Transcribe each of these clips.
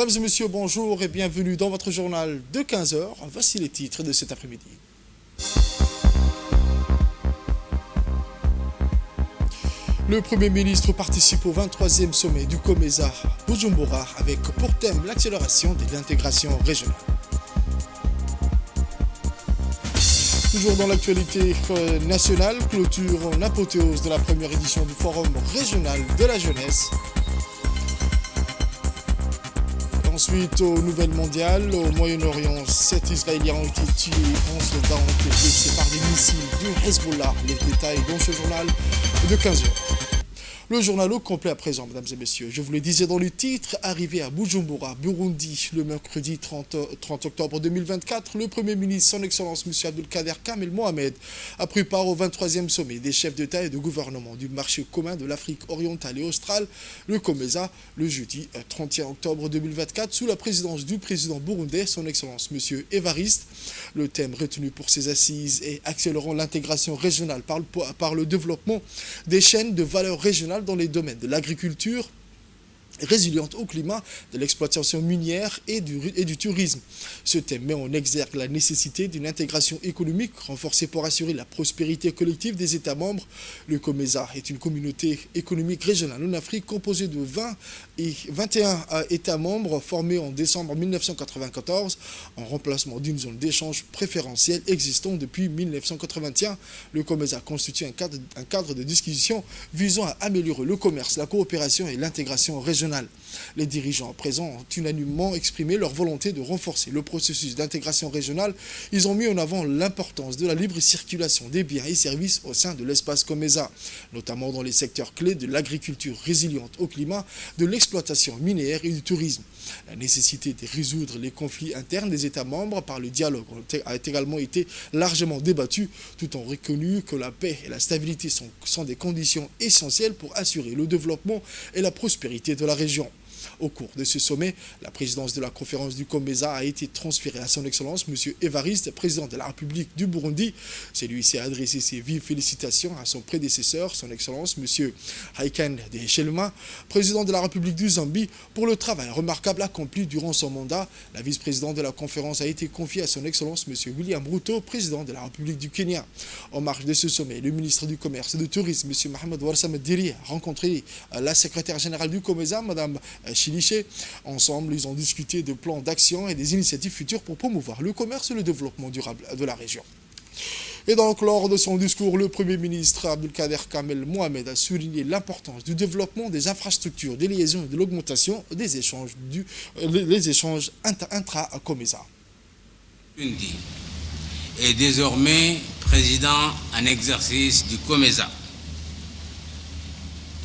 Mesdames et messieurs, bonjour et bienvenue dans votre journal de 15 heures. Voici les titres de cet après-midi. Le Premier ministre participe au 23e sommet du COMESA Bujumbura avec pour thème l'accélération de l'intégration régionale. Toujours dans l'actualité nationale, clôture en apothéose de la première édition du Forum régional de la jeunesse. Ensuite, aux nouvelles mondiales, au Moyen-Orient, 7 Israéliens ont été tués, 11 soldats ont été blessés par des missiles du Hezbollah. Les détails dans ce journal de 15 heures. Le journal au complet à présent, mesdames et messieurs. Je vous le disais dans le titre, arrivé à Bujumbura, Burundi, le mercredi 30 octobre 2024, le Premier ministre, son Excellence M. Abdelkader Kamel Mohamed, a pris part au 23e sommet des chefs d'État et de gouvernement du marché commun de l'Afrique orientale et australe, le COMESA, le jeudi 31 octobre 2024, sous la présidence du président burundais, son Excellence M. Évariste. Le thème retenu pour ces assises est accélérant l'intégration régionale par le développement des chaînes de valeur régionale dans les domaines de l'agriculture, résiliente au climat, de l'exploitation minière et du tourisme. Ce thème met en exergue la nécessité d'une intégration économique renforcée pour assurer la prospérité collective des États membres. Le COMESA est une communauté économique régionale en Afrique composée de 21 États membres formés en décembre 1994 en remplacement d'une zone d'échange préférentielle existant depuis 1981. Le COMESA constitue un cadre de discussion visant à améliorer le commerce, la coopération et l'intégration régionale. Les dirigeants présents ont unanimement exprimé leur volonté de renforcer le processus d'intégration régionale. Ils ont mis en avant l'importance de la libre circulation des biens et services au sein de l'espace COMESA, notamment dans les secteurs clés de l'agriculture résiliente au climat, de l'exploitation minière et du tourisme. La nécessité de résoudre les conflits internes des États membres par le dialogue a également été largement débattue, tout en reconnu que la paix et la stabilité sont des conditions essentielles pour assurer le développement et la prospérité de la région. Au cours de ce sommet, la présidence de la conférence du COMESA a été transférée à son Excellence M. Évariste, président de la République du Burundi. Celui-ci a adressé ses vives félicitations à son prédécesseur, son Excellence M. Haïken Hichilema, président de la République du Zambie, pour le travail remarquable accompli durant son mandat. La vice-présidente de la conférence a été confiée à son Excellence M. William Ruto, président de la République du Kenya. En marge de ce sommet, le ministre du Commerce et du Tourisme, M. Mohamed Warsame Diri, a rencontré la secrétaire générale du COMESA, Mme Chiliche. Ensemble, ils ont discuté de plans d'action et des initiatives futures pour promouvoir le commerce et le développement durable de la région. Et donc, lors de son discours, le Premier ministre Abdelkader Kamel Mohamed a souligné l'importance du développement des infrastructures, des liaisons et de l'augmentation des échanges, intra-COMESA. Burundi est désormais président en exercice du COMESA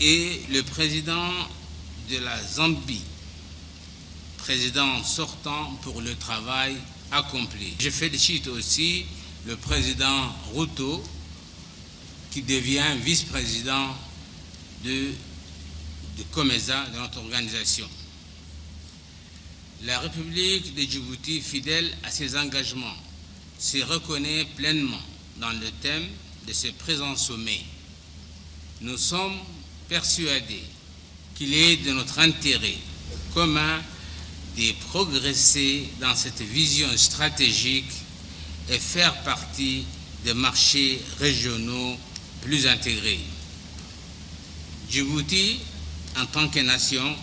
et le président de la Zambie, président sortant pour le travail accompli. Je félicite aussi le président Ruto qui devient vice-président de COMESA, de notre organisation. La République de Djibouti, fidèle à ses engagements, se reconnaît pleinement dans le thème de ce présent sommet. Nous sommes persuadés qu'il est de notre intérêt commun de progresser dans cette vision stratégique et faire partie des marchés régionaux plus intégrés. Djibouti, en tant que nation,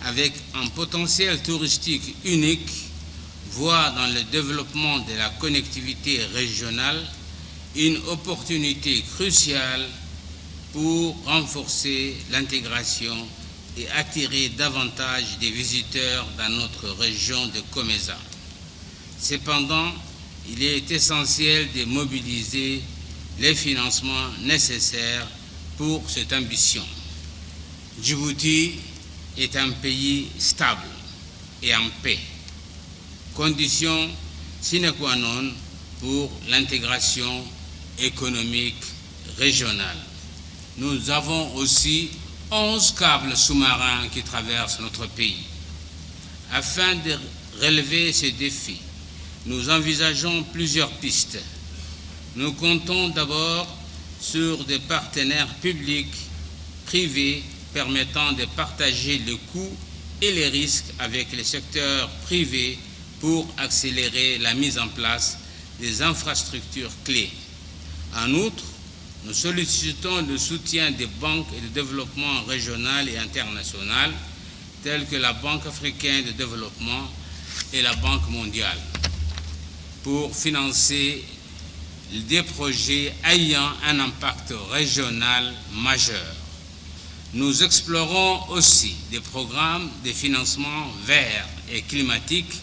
avec un potentiel touristique unique, voit dans le développement de la connectivité régionale une opportunité cruciale pour renforcer l'intégration et attirer davantage de visiteurs dans notre région de COMESA. Cependant, il est essentiel de mobiliser les financements nécessaires pour cette ambition. Djibouti est un pays stable et en paix, condition sine qua non pour l'intégration économique régionale. Nous avons aussi 11 câbles sous-marins qui traversent notre pays. Afin de relever ces défis, nous envisageons plusieurs pistes. Nous comptons d'abord sur des partenaires publics, privés, permettant de partager les coûts et les risques avec les secteurs privés pour accélérer la mise en place des infrastructures clés. En outre, nous sollicitons le soutien des banques et de développement régionales et internationales telles que la Banque africaine de développement et la Banque mondiale pour financer des projets ayant un impact régional majeur. Nous explorons aussi des programmes de financement verts et climatiques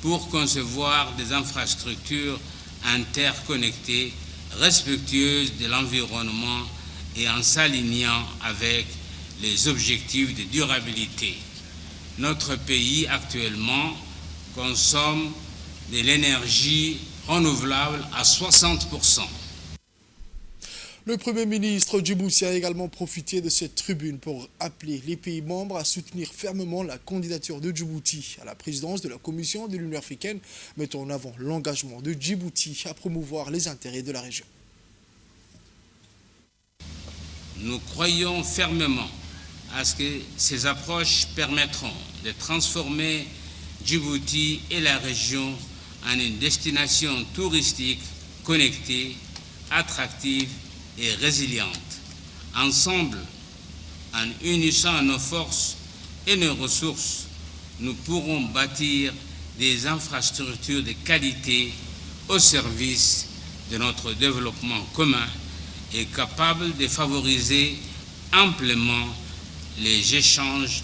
pour concevoir des infrastructures interconnectées, respectueuses de l'environnement et en s'alignant avec les objectifs de durabilité. Notre pays actuellement consomme de l'énergie renouvelable à 60%. Le Premier ministre djiboutien a également profité de cette tribune pour appeler les pays membres à soutenir fermement la candidature de Djibouti à la présidence de la Commission de l'Union africaine, mettant en avant l'engagement de Djibouti à promouvoir les intérêts de la région. Nous croyons fermement à ce que ces approches permettront de transformer Djibouti et la région en une destination touristique connectée, attractive et résiliente. Ensemble, en unissant nos forces et nos ressources, nous pourrons bâtir des infrastructures de qualité au service de notre développement commun et capables de favoriser amplement les échanges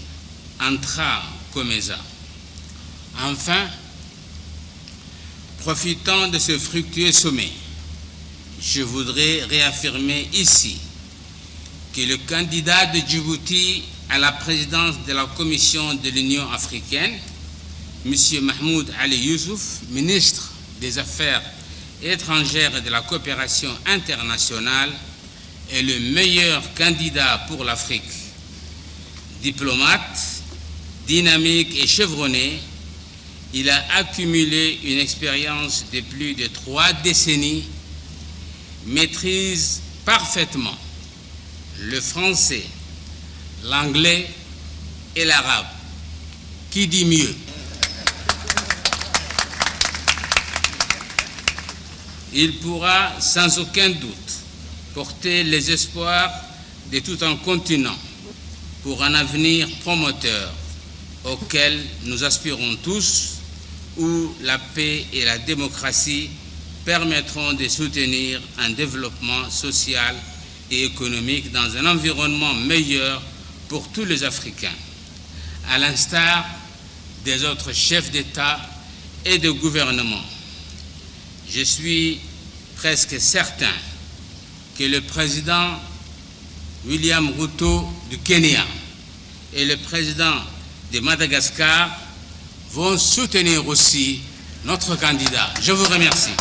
intra-COMESA. Enfin, profitant de ce fructueux sommet, je voudrais réaffirmer ici que le candidat de Djibouti à la présidence de la Commission de l'Union africaine, M. Mahmoud Ali Youssouf, ministre des Affaires étrangères et de la coopération internationale, est le meilleur candidat pour l'Afrique. Diplomate, dynamique et chevronné, il a accumulé une expérience de plus de 3 décennies, maîtrise parfaitement le français, l'anglais et l'arabe. Qui dit mieux? Il pourra sans aucun doute porter les espoirs de tout un continent pour un avenir promoteur auquel nous aspirons tous, où la paix et la démocratie permettront de soutenir un développement social et économique dans un environnement meilleur pour tous les Africains, à l'instar des autres chefs d'État et de gouvernement. Je suis presque certain que le président William Ruto du Kenya et le président de Madagascar vont soutenir aussi notre candidat. Je vous remercie.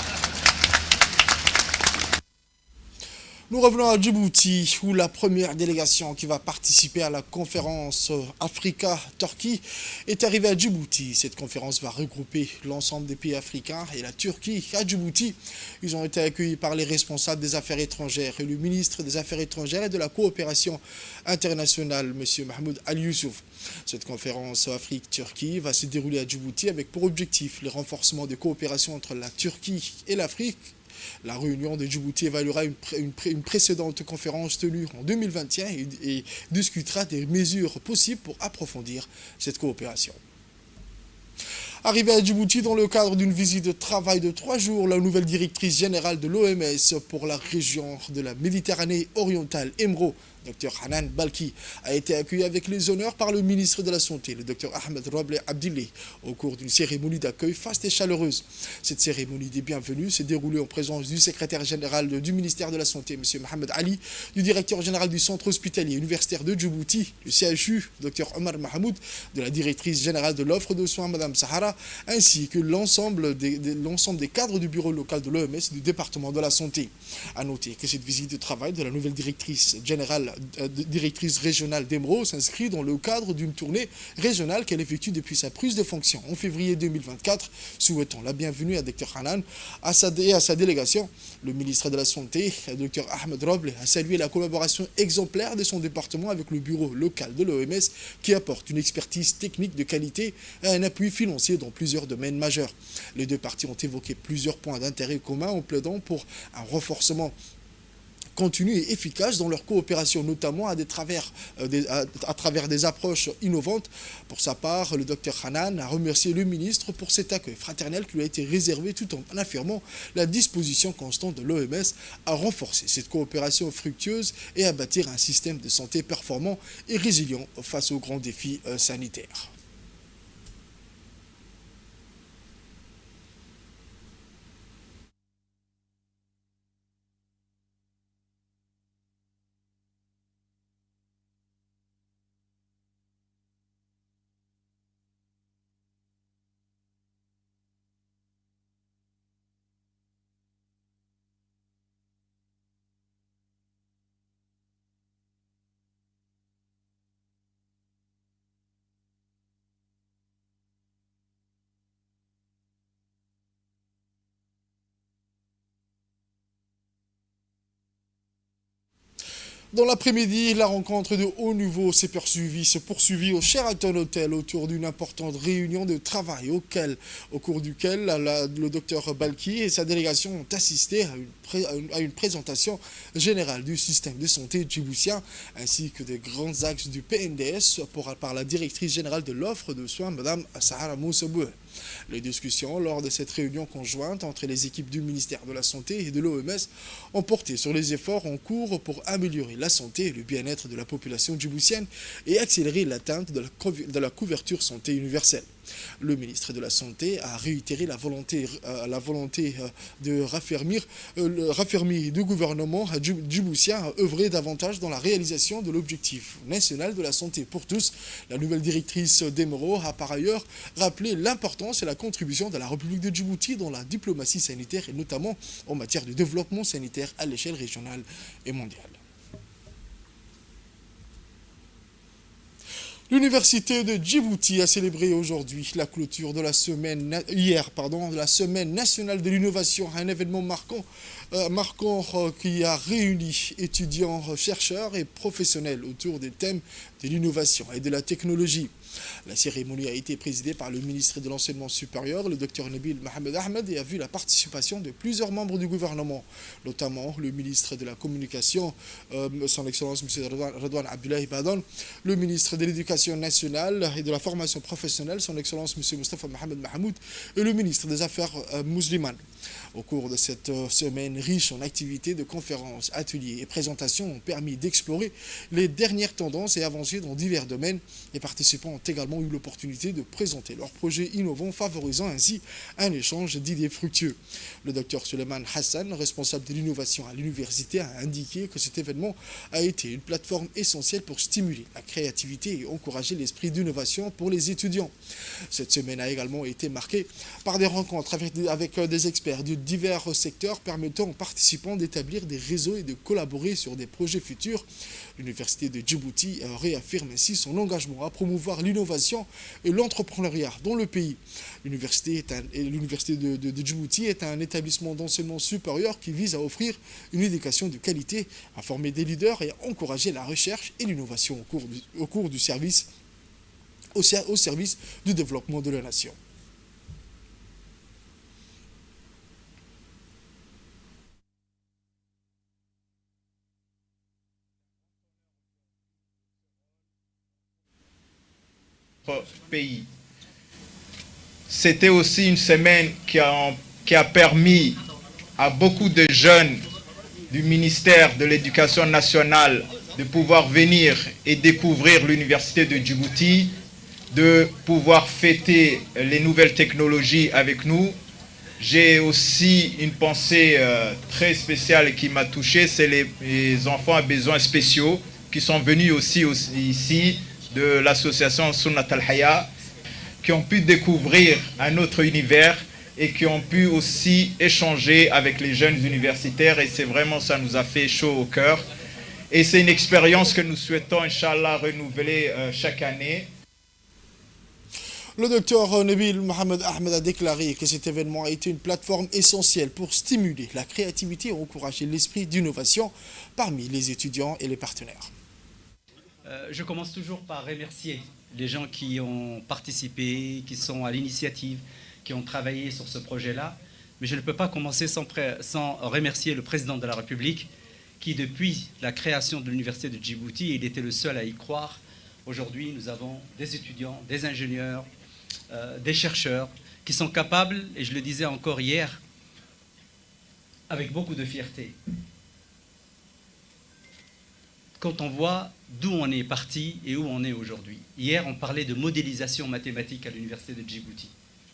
Nous revenons à Djibouti, où la première délégation qui va participer à la conférence Africa-Turquie est arrivée à Djibouti. Cette conférence va regrouper l'ensemble des pays africains et la Turquie à Djibouti. Ils ont été accueillis par les responsables des affaires étrangères et le ministre des Affaires étrangères et de la coopération internationale, M. Mahmoud Ali Youssouf. Cette conférence Afrique-Turquie va se dérouler à Djibouti avec pour objectif le renforcement des coopérations entre la Turquie et l'Afrique. La réunion de Djibouti évaluera une précédente conférence tenue en 2021 et discutera des mesures possibles pour approfondir cette coopération. Arrivée à Djibouti dans le cadre d'une visite de travail de 3 jours, la nouvelle directrice générale de l'OMS pour la région de la Méditerranée orientale, EMRO, Dr Hanan Balki, a été accueilli avec les honneurs par le ministre de la Santé, le Dr Ahmed Roble Abdillah, au cours d'une cérémonie d'accueil faste et chaleureuse. Cette cérémonie des bienvenus s'est déroulée en présence du secrétaire général du ministère de la Santé, M. Mohamed Ali, du directeur général du centre hospitalier universitaire de Djibouti, du CHU, Dr Omar Mahmoud, de la directrice générale de l'offre de soins, Mme Sahara, ainsi que l'ensemble des cadres du bureau local de l'OMS et du département de la Santé. A noter que cette visite de travail de la nouvelle directrice générale directrice régionale d'Emeraude, s'inscrit dans le cadre d'une tournée régionale qu'elle effectue depuis sa prise de fonction en février 2024, souhaitant la bienvenue à Dr Hanan et à sa délégation. Le ministre de la Santé, Dr Ahmed Roble, a salué la collaboration exemplaire de son département avec le bureau local de l'OMS qui apporte une expertise technique de qualité et un appui financier dans plusieurs domaines majeurs. Les deux parties ont évoqué plusieurs points d'intérêt commun en plaidant pour un renforcement continu et efficace dans leur coopération, notamment à travers des approches innovantes. Pour sa part, le Dr Hanan a remercié le ministre pour cet accueil fraternel qui lui a été réservé tout en affirmant la disposition constante de l'OMS à renforcer cette coopération fructueuse et à bâtir un système de santé performant et résilient face aux grands défis sanitaires. Dans l'après-midi, la rencontre de haut niveau se poursuivie au Sheraton Hotel autour d'une importante réunion de travail au cours duquel le docteur Balki et sa délégation ont assisté à une présentation générale du système de santé djiboutien ainsi que des grands axes du PNDS par la directrice générale de l'offre de soins, Mme Sahara Moussabouh. Les discussions lors de cette réunion conjointe entre les équipes du ministère de la Santé et de l'OMS ont porté sur les efforts en cours pour améliorer la santé et le bien-être de la population djiboutienne et accélérer l'atteinte de la couverture santé universelle. Le ministre de la Santé a réitéré la volonté de raffermir du gouvernement djiboutien à œuvrer davantage dans la réalisation de l'objectif national de la santé pour tous. La nouvelle directrice d'Emeraude a par ailleurs rappelé l'importance et la contribution de la République de Djibouti dans la diplomatie sanitaire et notamment en matière de développement sanitaire à l'échelle régionale et mondiale. L'Université de Djibouti a célébré aujourd'hui la clôture de la semaine nationale de l'innovation, un événement marquant qui a réuni étudiants, chercheurs et professionnels autour des thèmes de l'innovation et de la technologie. La cérémonie a été présidée par le ministre de l'Enseignement supérieur, le Dr Nabil Mohamed Ahmed, et a vu la participation de plusieurs membres du gouvernement, notamment le ministre de la Communication, son Excellence M. Redouane Abdoulaye Badan, le ministre de l'Éducation nationale et de la formation professionnelle, son Excellence M. Mustafa Mohamed Mahmoud, et le ministre des Affaires musulmanes. Au cours de cette semaine riche en activités de conférences, ateliers et présentations ont permis d'explorer les dernières tendances et avancées dans divers domaines. Les participants ont également eu l'opportunité de présenter leurs projets innovants, favorisant ainsi un échange d'idées fructueux. Le docteur Suleiman Hassan, responsable de l'innovation à l'université, a indiqué que cet événement a été une plateforme essentielle pour stimuler la créativité et encourager l'esprit d'innovation pour les étudiants. Cette semaine a également été marquée par des rencontres avec des experts de divers secteurs permettant aux participants d'établir des réseaux et de collaborer sur des projets futurs. L'Université de Djibouti réaffirme ainsi son engagement à promouvoir l'innovation et l'entrepreneuriat dans le pays. L'Université de Djibouti est un établissement d'enseignement supérieur qui vise à offrir une éducation de qualité, à former des leaders et à encourager la recherche et l'innovation au service du développement de la nation. Pays. C'était aussi une semaine qui a permis à beaucoup de jeunes du ministère de l'Éducation nationale de pouvoir venir et découvrir l'Université de Djibouti, de pouvoir fêter les nouvelles technologies avec nous. J'ai aussi une pensée très spéciale qui m'a touché, c'est les enfants à besoins spéciaux qui sont venus aussi ici de l'association Sunnat al-Haya, qui ont pu découvrir un autre univers et qui ont pu aussi échanger avec les jeunes universitaires, et c'est vraiment, ça nous a fait chaud au cœur. Et c'est une expérience que nous souhaitons, Inch'Allah, renouveler chaque année. Le docteur Nabil Mohamed Ahmed a déclaré que cet événement a été une plateforme essentielle pour stimuler la créativité et encourager l'esprit d'innovation parmi les étudiants et les partenaires. Je commence toujours par remercier les gens qui ont participé, qui sont à l'initiative, qui ont travaillé sur ce projet-là. Mais je ne peux pas commencer sans remercier le président de la République qui, depuis la création de l'Université de Djibouti, il était le seul à y croire. Aujourd'hui, nous avons des étudiants, des ingénieurs, des chercheurs qui sont capables, et je le disais encore hier, avec beaucoup de fierté. Quand on voit d'où on est parti et où on est aujourd'hui. Hier, on parlait de modélisation mathématique à l'Université de Djibouti.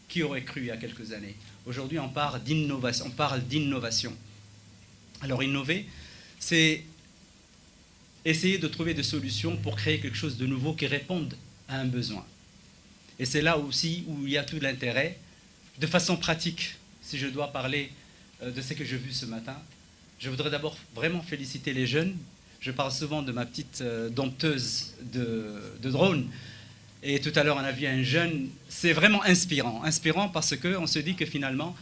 Qui aurait cru il y a quelques années? Aujourd'hui, on parle d'innovation. Alors, innover, c'est essayer de trouver des solutions pour créer quelque chose de nouveau qui réponde à un besoin. Et c'est là aussi où il y a tout l'intérêt. De façon pratique, si je dois parler de ce que j'ai vu ce matin, je voudrais d'abord vraiment féliciter les jeunes. Je parle souvent de ma petite dompteuse de drone. Et tout à l'heure, on a vu un jeune. C'est vraiment inspirant. Inspirant parce qu'on se dit que finalement,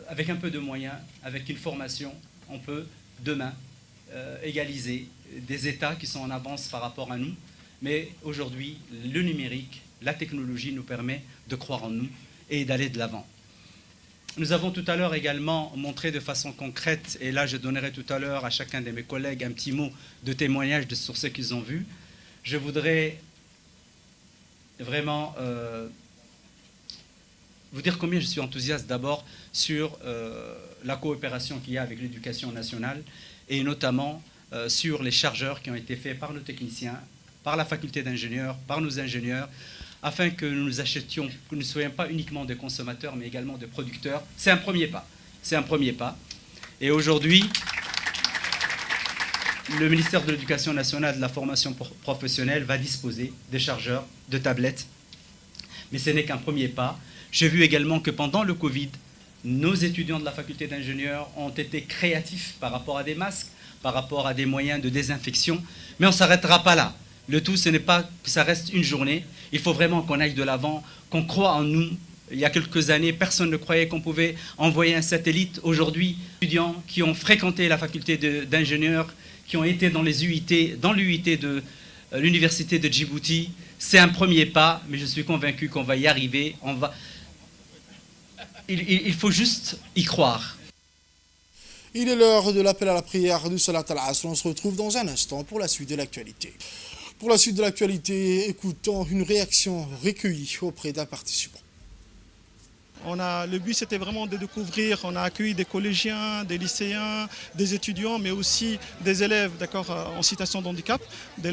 avec un peu de moyens, avec une formation, on peut demain égaliser des États qui sont en avance par rapport à nous. Mais aujourd'hui, le numérique, la technologie nous permet de croire en nous et d'aller de l'avant. Nous avons tout à l'heure également montré de façon concrète, et là je donnerai tout à l'heure à chacun de mes collègues un petit mot de témoignage sur ce qu'ils ont vu. Je voudrais vraiment vous dire combien je suis enthousiaste d'abord sur la coopération qu'il y a avec l'éducation nationale et notamment sur les chargeurs qui ont été faits par nos techniciens, par la faculté d'ingénieurs, par nos ingénieurs, afin que nous achetions, que nous ne soyons pas uniquement des consommateurs, mais également des producteurs. C'est un premier pas. C'est un premier pas. Et aujourd'hui, le ministère de l'Éducation nationale et de la formation professionnelle va disposer des chargeurs, de tablettes. Mais ce n'est qu'un premier pas. J'ai vu également que pendant le Covid, nos étudiants de la faculté d'ingénieurs ont été créatifs par rapport à des masques, par rapport à des moyens de désinfection. Mais on ne s'arrêtera pas là. Le tout, ce n'est pas que ça reste une journée. Il faut vraiment qu'on aille de l'avant, qu'on croit en nous. Il y a quelques années, personne ne croyait qu'on pouvait envoyer un satellite. Aujourd'hui, les étudiants qui ont fréquenté la faculté d'ingénieurs, qui ont été dans les UIT, dans l'UIT de l'université de Djibouti, c'est un premier pas, mais je suis convaincu qu'on va y arriver. Il faut juste y croire. Il est l'heure de l'appel à la prière du Salat al-Asr. On se retrouve dans un instant pour la suite de l'actualité. Pour la suite de l'actualité, écoutons une réaction recueillie auprès d'un participant. Le but, c'était vraiment de découvrir. On a accueilli des collégiens, des lycéens, des étudiants, mais aussi des élèves en situation de handicap de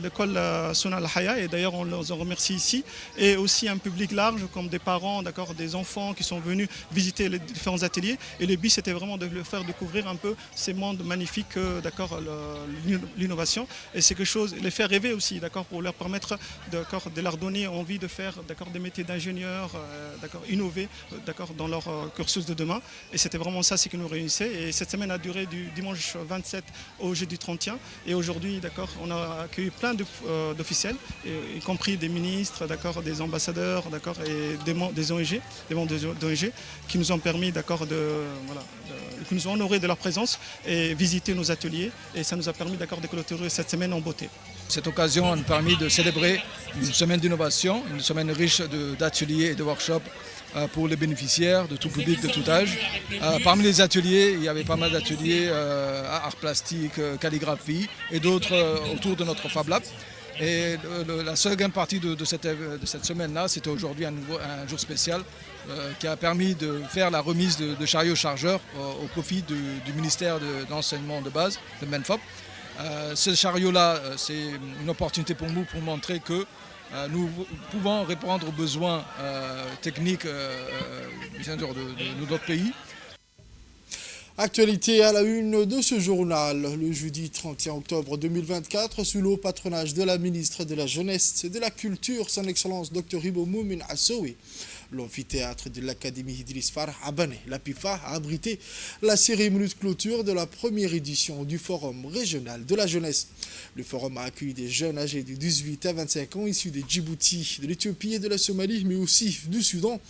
l'école Suna Al-Haya. Et d'ailleurs, on les en remercie ici. Et aussi un public large, comme des parents, des enfants qui sont venus visiter les différents ateliers. Et le but, c'était vraiment de leur faire découvrir un peu ces mondes magnifiques, l'innovation. Et c'est quelque chose, les faire rêver aussi, pour leur permettre de leur donner envie de faire des métiers d'ingénieur, innover dans leur cursus de demain. Et c'était vraiment ça ce qui nous réunissait. Et cette semaine a duré du dimanche 27 au jeudi 31. Et aujourd'hui, on a accueilli plein d'officiels, y compris des ministres, des ambassadeurs, et des ONG, des membres d'ONG, qui nous ont permis qui nous ont honorés de leur présence et visiter nos ateliers. Et ça nous a permis de clôturer cette semaine en beauté. Cette occasion a permis de célébrer une semaine d'innovation, une semaine riche d'ateliers et de workshops pour les bénéficiaires de tout public, de tout âge. Parmi les ateliers, il y avait pas mal d'ateliers art plastique, calligraphie et d'autres autour de notre Fab Lab. Et la seconde partie de cette semaine-là, c'était aujourd'hui un jour spécial qui a permis de faire la remise de chariots chargeurs au profit du ministère de l'enseignement de base, de MENFOP. Ce chariot-là, c'est une opportunité pour nous pour montrer que nous pouvons répondre aux besoins techniques de notre pays. Actualité à la une de ce journal, le jeudi 31 octobre 2024, sous le patronage de la ministre de la Jeunesse et de la Culture, son Excellence Dr Ibo Moumin Assoui. L'amphithéâtre de l'Académie Idriss Farh à Bané, la PIFA, a abrité la cérémonie de clôture de la première édition du Forum régional de la jeunesse. Le forum a accueilli des jeunes âgés de 18 à 25 ans issus de Djibouti, de l'Éthiopie et de la Somalie, mais aussi du Soudan.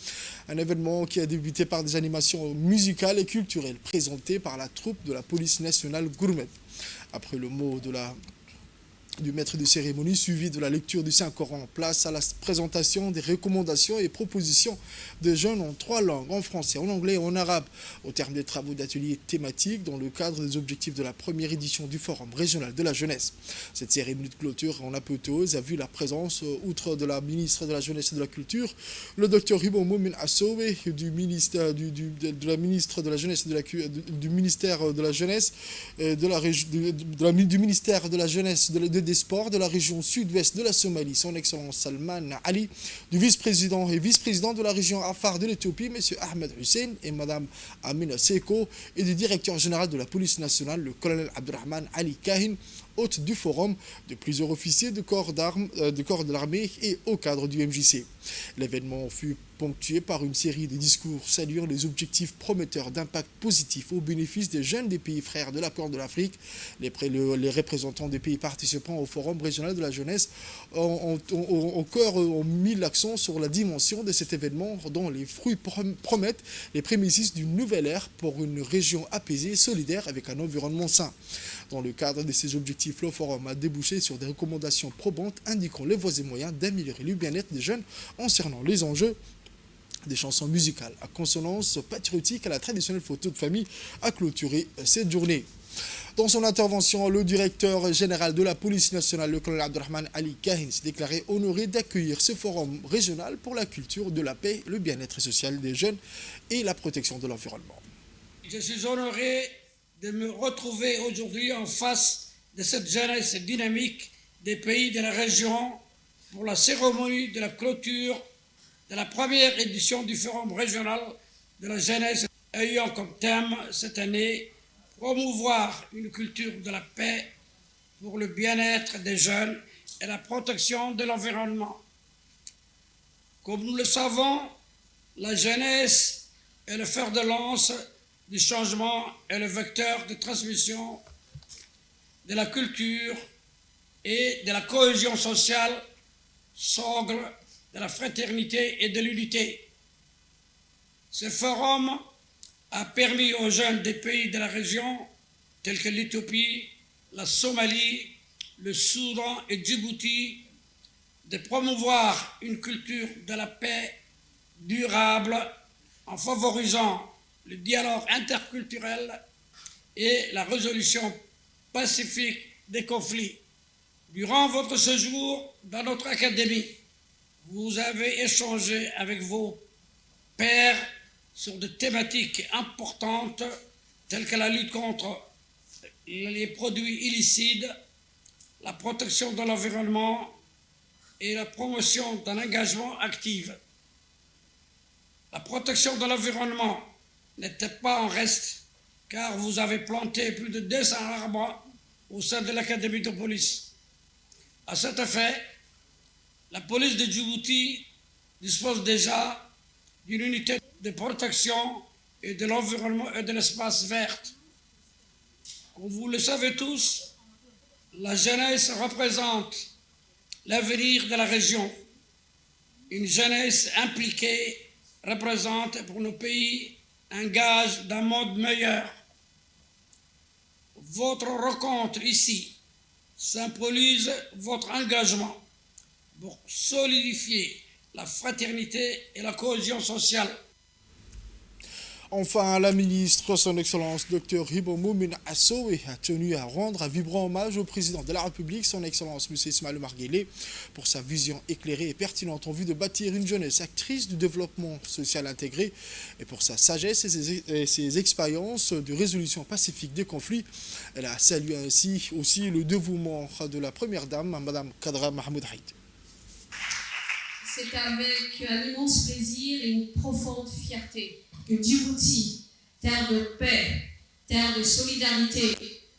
Un événement qui a débuté par des animations musicales et culturelles présentées par la troupe de la police nationale Gourmet. Après le mot du maître de cérémonie, suivi de la lecture du Saint-Coran, place à la présentation des recommandations et propositions de jeunes en 3 langues, en français, en anglais et en arabe, au terme des travaux d'ateliers thématiques dans le cadre des objectifs de la première édition du Forum régional de la jeunesse. Cette cérémonie de clôture en apothéose a vu la présence, outre de la ministre de la Jeunesse et de la Culture, le docteur Hibo Moumin Assowe, du ministère de la ministre de la Jeunesse et du ministère de la Jeunesse, du ministère de la Jeunesse des Sports de la région sud-ouest de la Somalie, son Excellence Salman Ali, du vice-président et vice-président de la région Afar de l'Éthiopie, M. Ahmed Hussein et Mme Amina Seko, et du directeur général de la police nationale, le colonel Abdurrahman Ali Kahin, hôte du forum, de plusieurs officiers de corps de l'armée et au cadre du MJC. L'événement fut ponctué par une série de discours saluant les objectifs prometteurs d'impact positif au bénéfice des jeunes des pays frères de la Corne de l'Afrique. Les représentants des pays participants au Forum régional de la jeunesse ont mis l'accent sur la dimension de cet événement dont les fruits promettent les prémices d'une nouvelle ère pour une région apaisée et solidaire avec un environnement sain. Dans le cadre de ces objectifs, le Forum a débouché sur des recommandations probantes indiquant les voies et moyens d'améliorer le bien-être des jeunes concernant les enjeux des chansons musicales à consonance patriotique à la traditionnelle photo de famille a clôturé cette journée. Dans son intervention, le directeur général de la police nationale, le colonel Abdurrahman Ali Kahin, s'est déclaré honoré d'accueillir ce forum régional pour la culture de la paix, le bien-être social des jeunes et la protection de l'environnement. Je suis honoré de me retrouver aujourd'hui en face de cette jeunesse dynamique des pays de la région pour la cérémonie de la clôture de la première édition du Forum régional de la jeunesse, ayant comme thème cette année promouvoir une culture de la paix pour le bien-être des jeunes et la protection de l'environnement. Comme nous le savons, la jeunesse est le fer de lance du changement et le vecteur de transmission de la culture et de la cohésion sociale, socle de la fraternité et de l'unité. Ce forum a permis aux jeunes des pays de la région, tels que l'Éthiopie, la Somalie, le Soudan et Djibouti, de promouvoir une culture de la paix durable en favorisant le dialogue interculturel et la résolution pacifique des conflits. Durant votre séjour dans notre académie, vous avez échangé avec vos pairs sur des thématiques importantes telles que la lutte contre les produits illicites, la protection de l'environnement et la promotion d'un engagement actif. La protection de l'environnement n'était pas en reste car vous avez planté plus de 200 arbres au sein de l'Académie de police. À cet effet, la police de Djibouti dispose déjà d'une unité de protection et de l'environnement et de l'espace vert. Comme vous le savez tous, la jeunesse représente l'avenir de la région. Une jeunesse impliquée représente pour nos pays un gage d'un monde meilleur. Votre rencontre ici symbolise votre engagement pour solidifier la fraternité et la cohésion sociale. Enfin, la ministre, son Excellence Dr Hibo Moumin Assowe, a tenu à rendre un vibrant hommage au président de la République, son Excellence M. Ismaël Omar Guelleh, pour sa vision éclairée et pertinente en vue de bâtir une jeunesse actrice du développement social intégré et pour sa sagesse et ses expériences de résolution pacifique des conflits. Elle a salué ainsi aussi le dévouement de la première dame, Mme Kadra Mahmoud Haït. C'est avec un immense plaisir et une profonde fierté que Djibouti, terre de paix, terre de solidarité,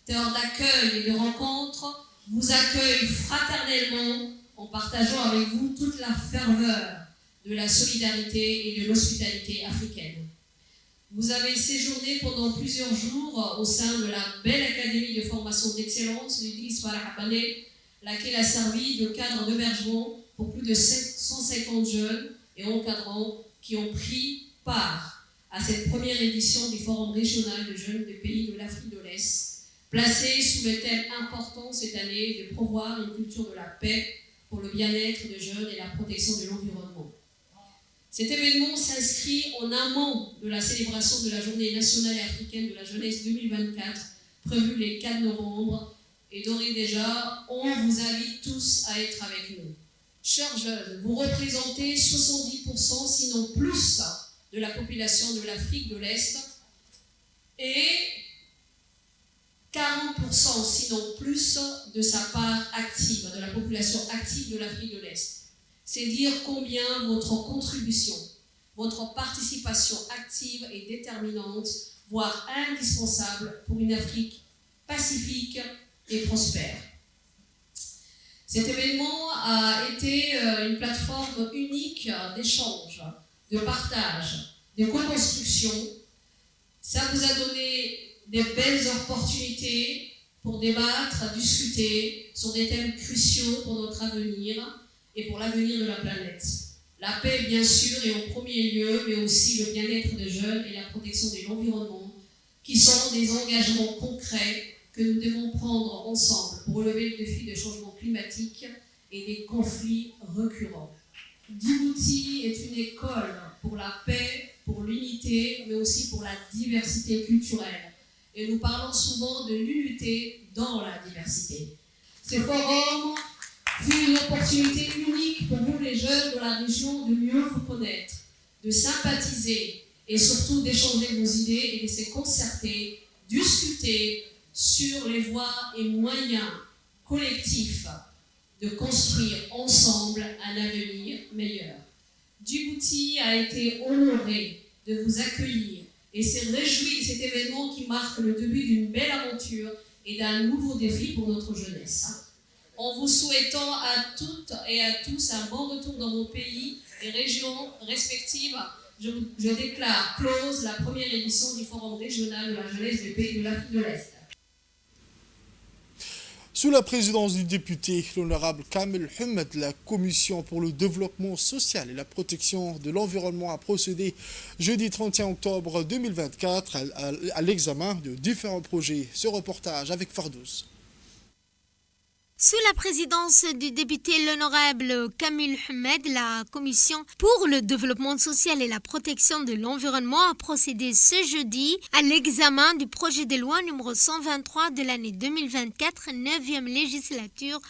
terre d'accueil et de rencontre, vous accueille fraternellement en partageant avec vous toute la ferveur, de la solidarité et de l'hospitalité africaine. Vous avez séjourné pendant plusieurs jours au sein de la belle académie de formation d'excellence d'Idriss Farah Abaneh, laquelle a servi de cadre d'hébergement pour plus de 150 jeunes et encadrants qui ont pris part à cette première édition du Forum régional de jeunes des pays de l'Afrique de l'Est, placé sous le thème important cette année de promouvoir une culture de la paix pour le bien-être des jeunes et la protection de l'environnement. Cet événement s'inscrit en amont de la célébration de la Journée nationale et africaine de la jeunesse 2024, prévue le 4 novembre, et d'ores et déjà, on vous invite tous à être avec nous. Chers jeunes, vous représentez 70%, sinon plus, de la population de l'Afrique de l'Est et 40%, sinon plus, de sa part active, de la population active de l'Afrique de l'Est. C'est dire combien votre contribution, votre participation active est déterminante, voire indispensable pour une Afrique pacifique et prospère. Cet événement a été une plateforme unique d'échange, de partage, de co-construction. Ça vous a donné des belles opportunités pour débattre, discuter sur des thèmes cruciaux pour notre avenir et pour l'avenir de la planète. La paix, bien sûr, est en premier lieu, mais aussi le bien-être des jeunes et la protection de l'environnement, qui sont des engagements concrets que nous devons prendre ensemble pour relever le défi des changements climatiques et des conflits récurrents. Djibouti est une école pour la paix, pour l'unité, mais aussi pour la diversité culturelle. Et nous parlons souvent de l'unité dans la diversité. Ce forum fut une opportunité unique pour vous les jeunes de la région de mieux vous connaître, de sympathiser et surtout d'échanger vos idées et de se concerter, discuter sur les voies et moyens collectifs de construire ensemble un avenir meilleur. Djibouti a été honoré de vous accueillir et s'est réjoui de cet événement qui marque le début d'une belle aventure et d'un nouveau défi pour notre jeunesse. En vous souhaitant à toutes et à tous un bon retour dans vos pays et régions respectives, je déclare close la première édition du Forum régional de la jeunesse des pays de l'Afrique de l'Est. Sous la présidence du député, l'honorable Kamel Ahmed, la Commission pour le développement social et la protection de l'environnement a procédé jeudi 31 octobre 2024 à l'examen de différents projets. Ce reportage avec Fardouz. Sous la présidence du député l'honorable Kamel Ahmed, la Commission pour le développement social et la protection de l'environnement a procédé ce jeudi à l'examen du projet de loi numéro 123 de l'année 2024, 9e législature,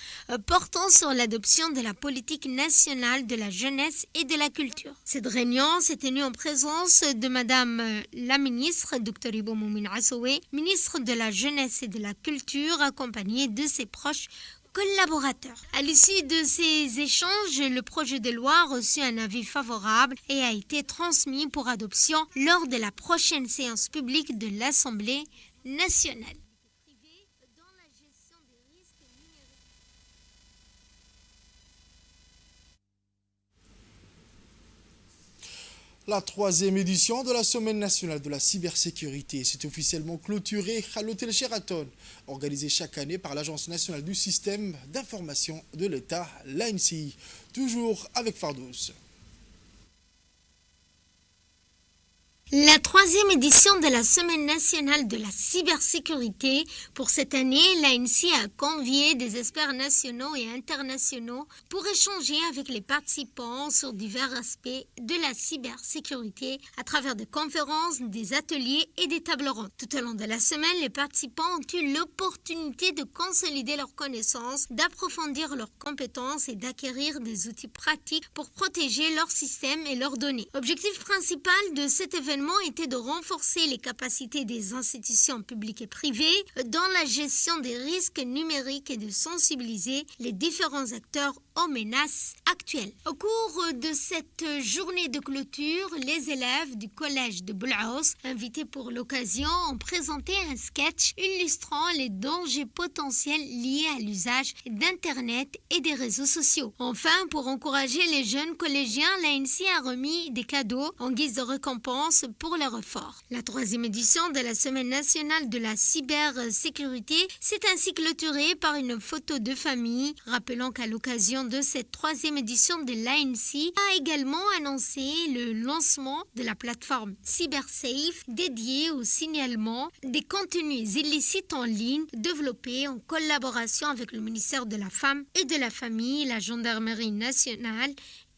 portant sur l'adoption de la politique nationale de la jeunesse et de la culture. Cette réunion s'est tenue en présence de Madame la ministre, Dr Ibo Moumine Assoué, ministre de la jeunesse et de la culture, accompagnée de ses proches collaborateurs. À l'issue de ces échanges, le projet de loi a reçu un avis favorable et a été transmis pour adoption lors de la prochaine séance publique de l'Assemblée nationale. La 3e édition de la Semaine nationale de la cybersécurité s'est officiellement clôturée à l'hôtel Sheraton, organisée chaque année par l'Agence nationale du système d'information de l'État, l'ANSI. Toujours avec Fardouz. La 3e édition de la Semaine nationale de la cybersécurité. Pour cette année, l'ANSI a convié des experts nationaux et internationaux pour échanger avec les participants sur divers aspects de la cybersécurité à travers des conférences, des ateliers et des tables rondes. Tout au long de la semaine, les participants ont eu l'opportunité de consolider leurs connaissances, d'approfondir leurs compétences et d'acquérir des outils pratiques pour protéger leur système et leurs données. Objectif principal de cet événement l'événement était de renforcer les capacités des institutions publiques et privées dans la gestion des risques numériques et de sensibiliser les différents acteurs aux menaces actuelles. Au cours de cette journée de clôture, les élèves du collège de Boulaos, invités pour l'occasion, ont présenté un sketch illustrant les dangers potentiels liés à l'usage d'Internet et des réseaux sociaux. Enfin, pour encourager les jeunes collégiens, l'ANC a remis des cadeaux en guise de récompense pour leur effort. La 3e édition de la Semaine nationale de la cybersécurité s'est ainsi clôturée par une photo de famille, rappelant qu'à l'occasion de cette 3e édition de l'ANC a également annoncé le lancement de la plateforme CyberSafe dédiée au signalement des contenus illicites en ligne développés en collaboration avec le ministère de la Femme et de la Famille, la Gendarmerie nationale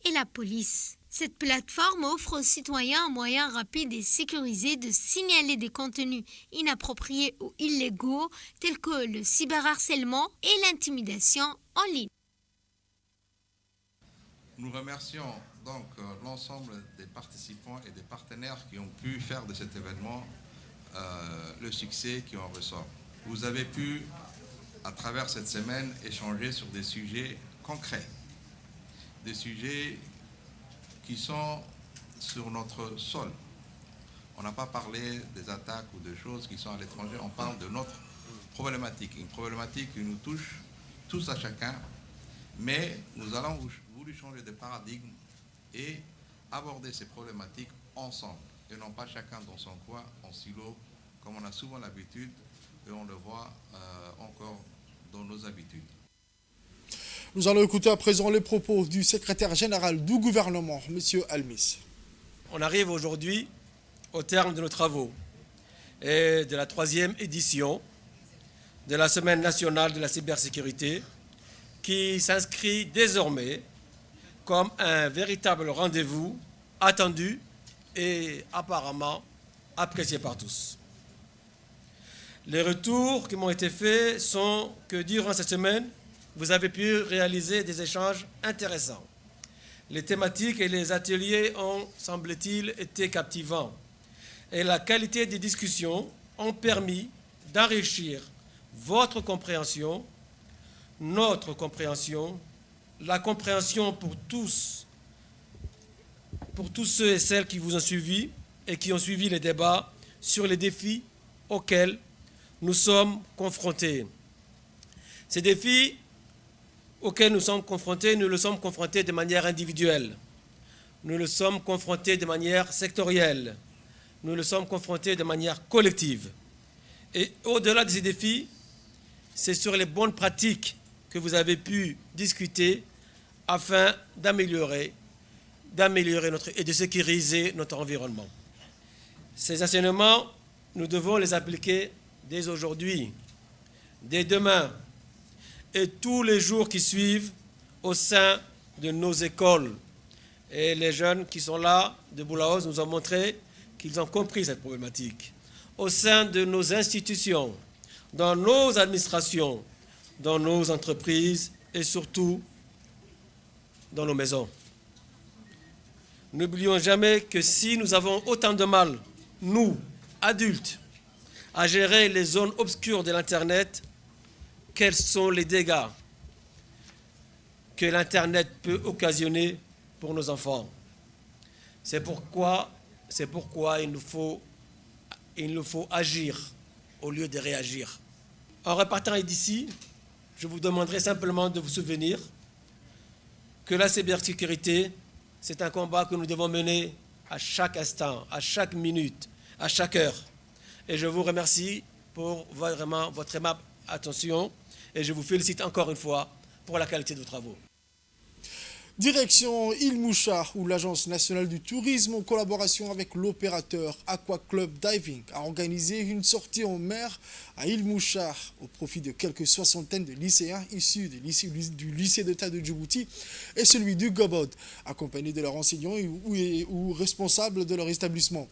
et la police. Cette plateforme offre aux citoyens un moyen rapide et sécurisé de signaler des contenus inappropriés ou illégaux tels que le cyberharcèlement et l'intimidation en ligne. Nous remercions donc l'ensemble des participants et des partenaires qui ont pu faire de cet événement le succès qui en ressort. Vous avez pu, à travers cette semaine, échanger sur des sujets concrets, des sujets qui sont sur notre sol. On n'a pas parlé des attaques ou de choses qui sont à l'étranger, on parle de notre problématique, une problématique qui nous touche tous à chacun, mais nous allons voulu changer de paradigme et aborder ces problématiques ensemble, et non pas chacun dans son coin, en silo, comme on a souvent l'habitude, et on le voit encore dans nos habitudes. Nous allons écouter à présent les propos du secrétaire général du gouvernement, M. Almis. On arrive aujourd'hui au terme de nos travaux et de la 3e édition de la Semaine nationale de la cybersécurité qui s'inscrit désormais comme un véritable rendez-vous attendu et apparemment apprécié par tous. Les retours qui m'ont été faits sont que durant cette semaine, vous avez pu réaliser des échanges intéressants. Les thématiques et les ateliers ont, semble-t-il, été captivants. Et la qualité des discussions ont permis d'enrichir votre compréhension, notre compréhension, la compréhension pour tous ceux et celles qui vous ont suivi et qui ont suivi les débats sur les défis auxquels nous sommes confrontés. Ces défis auxquels nous sommes confrontés, nous le sommes confrontés de manière individuelle. Nous le sommes confrontés de manière sectorielle. Nous le sommes confrontés de manière collective. Et au-delà de ces défis, c'est sur les bonnes pratiques que vous avez pu discuter afin d'améliorer et de sécuriser notre environnement. Ces enseignements, nous devons les appliquer dès aujourd'hui, dès demain, et tous les jours qui suivent au sein de nos écoles. Et les jeunes qui sont là de Boulaos nous ont montré qu'ils ont compris cette problématique. Au sein de nos institutions, dans nos administrations, dans nos entreprises et surtout dans nos maisons. N'oublions jamais que si nous avons autant de mal, nous, adultes, à gérer les zones obscures de l'Internet, quels sont les dégâts que l'Internet peut occasionner pour nos enfants. C'est pourquoi il nous faut agir au lieu de réagir. En repartant d'ici, je vous demanderai simplement de vous souvenir que la cybersécurité, c'est un combat que nous devons mener à chaque instant, à chaque minute, à chaque heure. Et je vous remercie pour vraiment votre aimable attention et je vous félicite encore une fois pour la qualité de vos travaux. Direction Île Moucha, où l'Agence nationale du tourisme, en collaboration avec l'opérateur Aqua Club Diving, a organisé une sortie en mer à Île Moucha au profit de quelques soixantaines de lycéens issus du lycée d'État de Djibouti et celui du Gobod, accompagnés de leurs enseignants ou responsables de leur établissement.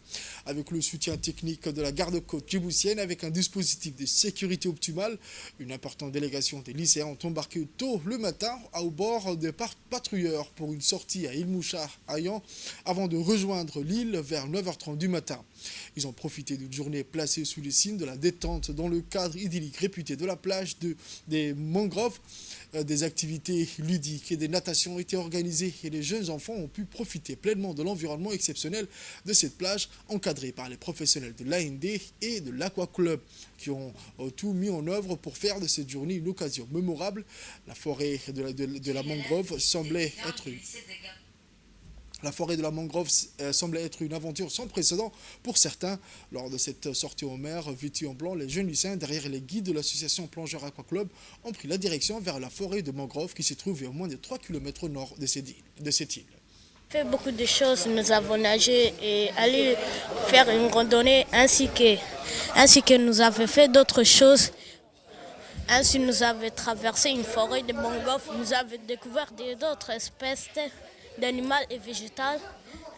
Avec le soutien technique de la garde-côte djiboutienne, avec un dispositif de sécurité optimale, une importante délégation des lycéens ont embarqué tôt le matin au bord des patrouilleurs l'heure pour une sortie à Île Mouchard, Ayan, avant de rejoindre l'île vers 9h30 du matin. Ils ont profité d'une journée placée sous les signes de la détente dans le cadre idyllique réputé de la plage des mangroves. Des activités ludiques et des natations ont été organisées et les jeunes enfants ont pu profiter pleinement de l'environnement exceptionnel de cette plage encadrée par les professionnels de l'AND et de l'Aqua Club qui ont tout mis en œuvre pour faire de cette journée une occasion mémorable. La forêt de la mangrove semblait être une aventure sans précédent pour certains. Lors de cette sortie en mer, vêtus en blanc, les jeunes lycéens, derrière les guides de l'association Plongeurs Aqua Club, ont pris la direction vers la forêt de mangrove qui se trouve à moins de 3 km au nord de cette île. On a fait beaucoup de choses, nous avons nagé et allé faire une randonnée ainsi que nous avons fait d'autres choses. Ainsi nous avons traversé une forêt de mangrove, nous avons découvert d'autres espèces d'animaux et végétaux.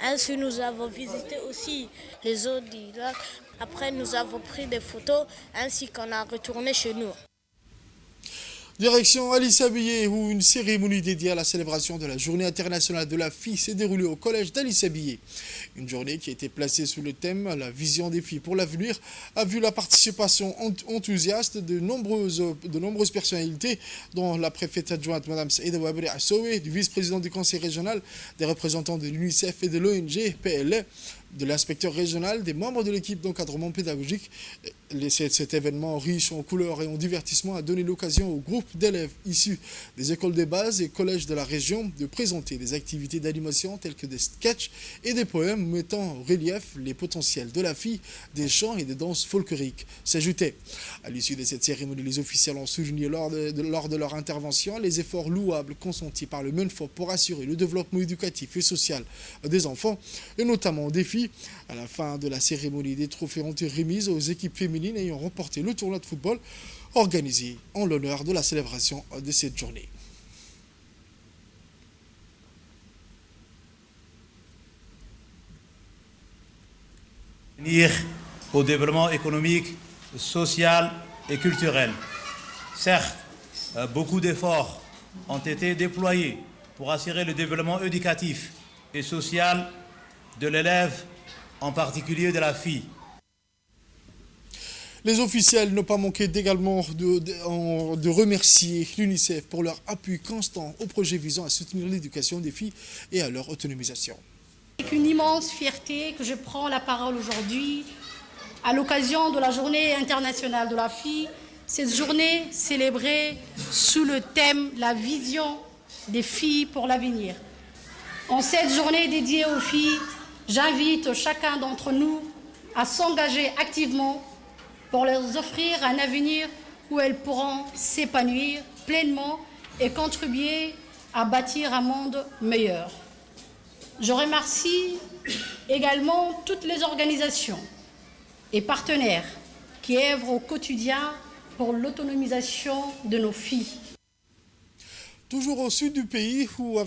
Ainsi, nous avons visité aussi les eaux du lac. Après, nous avons pris des photos, ainsi qu'on a retourné chez nous. Direction Alice Abillé, où une cérémonie dédiée à la célébration de la Journée internationale de la fille s'est déroulée au collège d'Alice Abillé. Une journée qui a été placée sous le thème « La vision des filles pour l'avenir » a vu la participation enthousiaste de nombreuses personnalités, dont la préfète adjointe Mme Saïda Wabri Assowe, du vice-président du conseil régional, des représentants de l'UNICEF et de l'ONG PLE, de l'inspecteur régional, des membres de l'équipe d'encadrement pédagogique. Cet événement riche en couleurs et en divertissement a donné l'occasion au groupe d'élèves issus des écoles de base et collèges de la région de présenter des activités d'animation telles que des sketchs et des poèmes mettant en relief les potentiels de la fille, des chants et des danses folkloriques s'ajoutaient. À l'issue de cette cérémonie, les officiels ont souligné lors de leur intervention les efforts louables consentis par le MENFOP pour assurer le développement éducatif et social des enfants et notamment au défi. À la fin de la cérémonie, des trophées ont été remis aux équipes féminines ayant remporté le tournoi de football organisé en l'honneur de la célébration de cette journée. Au développement économique, social et culturel. Certes, beaucoup d'efforts ont été déployés pour assurer le développement éducatif et social de l'élève, en particulier de la fille. Les officiels n'ont pas manqué également de remercier l'UNICEF pour leur appui constant au projet visant à soutenir l'éducation des filles et à leur autonomisation. Avec une immense fierté que je prends la parole aujourd'hui à l'occasion de la Journée internationale de la fille. Cette journée célébrée sous le thème « La vision des filles pour l'avenir ». En cette journée dédiée aux filles, j'invite chacun d'entre nous à s'engager activement pour leur offrir un avenir où elles pourront s'épanouir pleinement et contribuer à bâtir un monde meilleur. Je remercie également toutes les organisations et partenaires qui œuvrent au quotidien pour l'autonomisation de nos filles. Toujours au sud du pays, où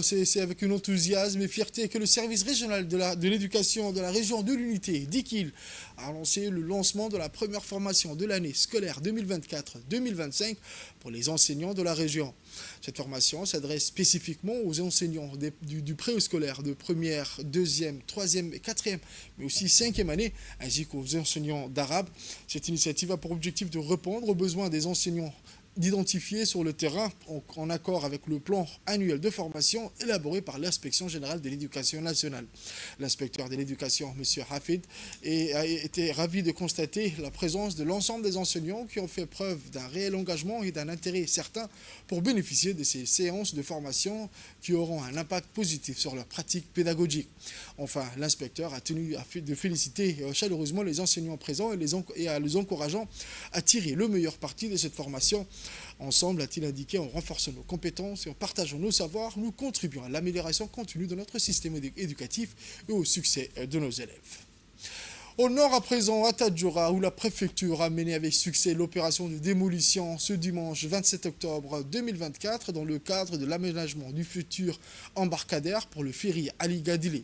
c'est avec un enthousiasme et fierté que le service régional de l'éducation de la région de l'Unité, DIKIL, a lancé le lancement de la première formation de l'année scolaire 2024-2025 pour les enseignants de la région. Cette formation s'adresse spécifiquement aux enseignants du préscolaire de première, deuxième, troisième et quatrième, mais aussi cinquième année, ainsi qu'aux enseignants d'arabe. Cette initiative a pour objectif de répondre aux besoins des enseignants d'identifier sur le terrain en accord avec le plan annuel de formation élaboré par l'Inspection générale de l'éducation nationale. L'inspecteur de l'éducation, M. Hafid, a été ravi de constater la présence de l'ensemble des enseignants qui ont fait preuve d'un réel engagement et d'un intérêt certain pour bénéficier de ces séances de formation qui auront un impact positif sur leur pratique pédagogique. Enfin, l'inspecteur a tenu à féliciter chaleureusement les enseignants présents et à les encourageant à tirer le meilleur parti de cette formation. Ensemble, a-t-il indiqué, en renforçant nos compétences et en partageant nos savoirs, nous contribuons à l'amélioration continue de notre système éducatif et au succès de nos élèves. Au nord à présent, à Tadjoura, où la préfecture a mené avec succès l'opération de démolition ce dimanche 27 octobre 2024 dans le cadre de l'aménagement du futur embarcadère pour le ferry Ali Gadili.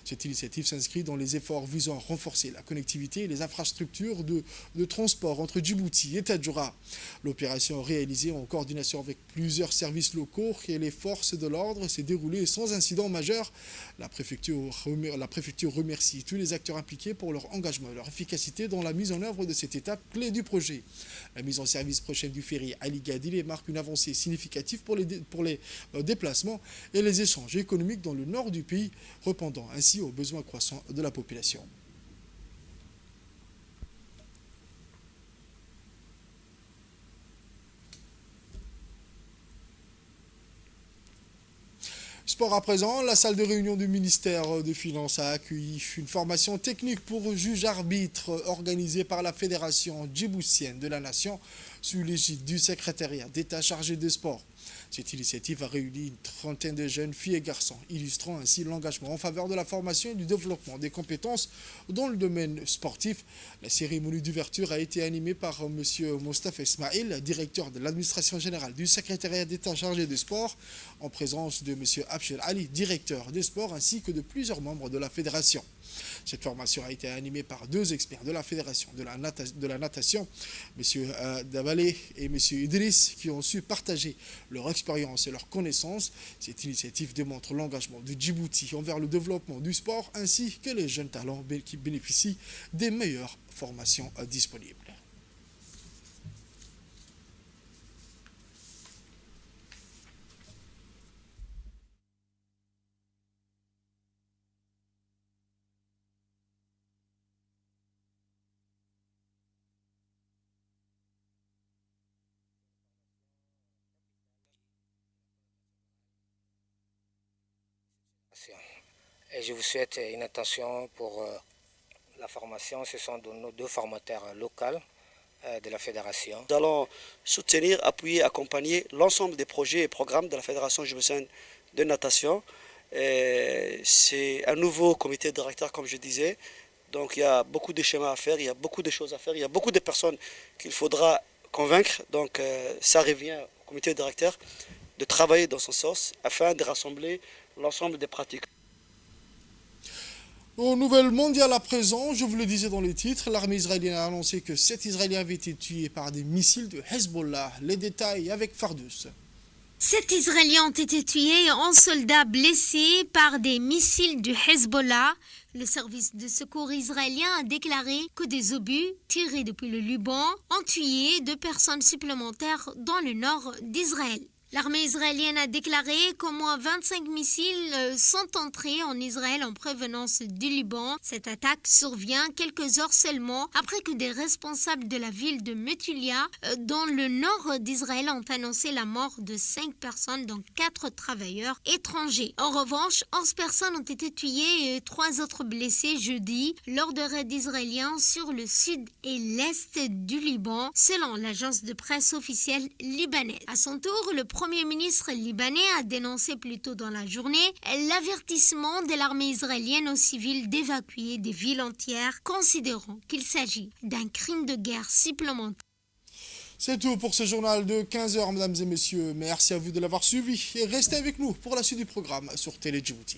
Cette initiative s'inscrit dans les efforts visant à renforcer la connectivité et les infrastructures de transport entre Djibouti et Tadjoura. L'opération réalisée en coordination avec plusieurs services locaux et les forces de l'ordre s'est déroulée sans incident majeur. La préfecture remercie tous les acteurs impliqués pour leur engagement et leur efficacité dans la mise en œuvre de cette étape clé du projet. La mise en service prochaine du ferry Ali Gadile marque une avancée significative pour les déplacements et les échanges économiques dans le nord du pays, répondant ainsi aux besoins croissants de la population. Sport à présent, la salle de réunion du ministère des Finances a accueilli une formation technique pour juge-arbitre organisée par la Fédération djiboutienne de la Nation sous l'égide du secrétariat d'État chargé des sports. Cette initiative a réuni une trentaine de jeunes filles et garçons, illustrant ainsi l'engagement en faveur de la formation et du développement des compétences dans le domaine sportif. La cérémonie d'ouverture a été animée par M. Mostafa Ismail, directeur de l'administration générale du secrétariat d'État chargé des sports, en présence de M. Abshir Ali, directeur des sports, ainsi que de plusieurs membres de la fédération. Cette formation a été animée par deux experts de la Fédération de la natation, M. Dabalé et M. Idriss, qui ont su partager leur expérience et leurs connaissances. Cette initiative démontre l'engagement de Djibouti envers le développement du sport ainsi que les jeunes talents qui bénéficient des meilleures formations disponibles. Et je vous souhaite une attention pour la formation. Ce sont nos deux formateurs locaux de la fédération. Nous allons soutenir, appuyer, accompagner l'ensemble des projets et programmes de la Fédération djiboutienne de natation. C'est un nouveau comité directeur, comme je disais. Donc il y a beaucoup de schémas à faire, il y a beaucoup de choses à faire, il y a beaucoup de personnes qu'il faudra convaincre. Donc ça revient au comité directeur de travailler dans ce sens afin de rassembler l'ensemble des pratiques. Aux nouvelles mondiales à présent, je vous le disais dans les titres, l'armée israélienne a annoncé que 7 Israéliens avaient été tués par des missiles de Hezbollah. Les détails avec Fardous. 7 Israéliens ont été tués et 11 soldats blessés par des missiles du Hezbollah. Le service de secours israélien a déclaré que des obus tirés depuis le Liban ont tué 2 personnes supplémentaires dans le nord d'Israël. L'armée israélienne a déclaré qu'au moins 25 missiles sont entrés en Israël en provenance du Liban. Cette attaque survient quelques heures seulement après que des responsables de la ville de Metulia, dans le nord d'Israël, ont annoncé la mort de 5 personnes, dont 4 travailleurs étrangers. En revanche, 11 personnes ont été tuées et 3 autres blessées jeudi lors de raids israéliens sur le sud et l'est du Liban, selon l'agence de presse officielle libanaise. À son tour, le Premier ministre libanais a dénoncé plus tôt dans la journée l'avertissement de l'armée israélienne aux civils d'évacuer des villes entières, considérant qu'il s'agit d'un crime de guerre supplémentaire. C'est tout pour ce journal de 15h, mesdames et messieurs. Merci à vous de l'avoir suivi et restez avec nous pour la suite du programme sur Télé Djibouti.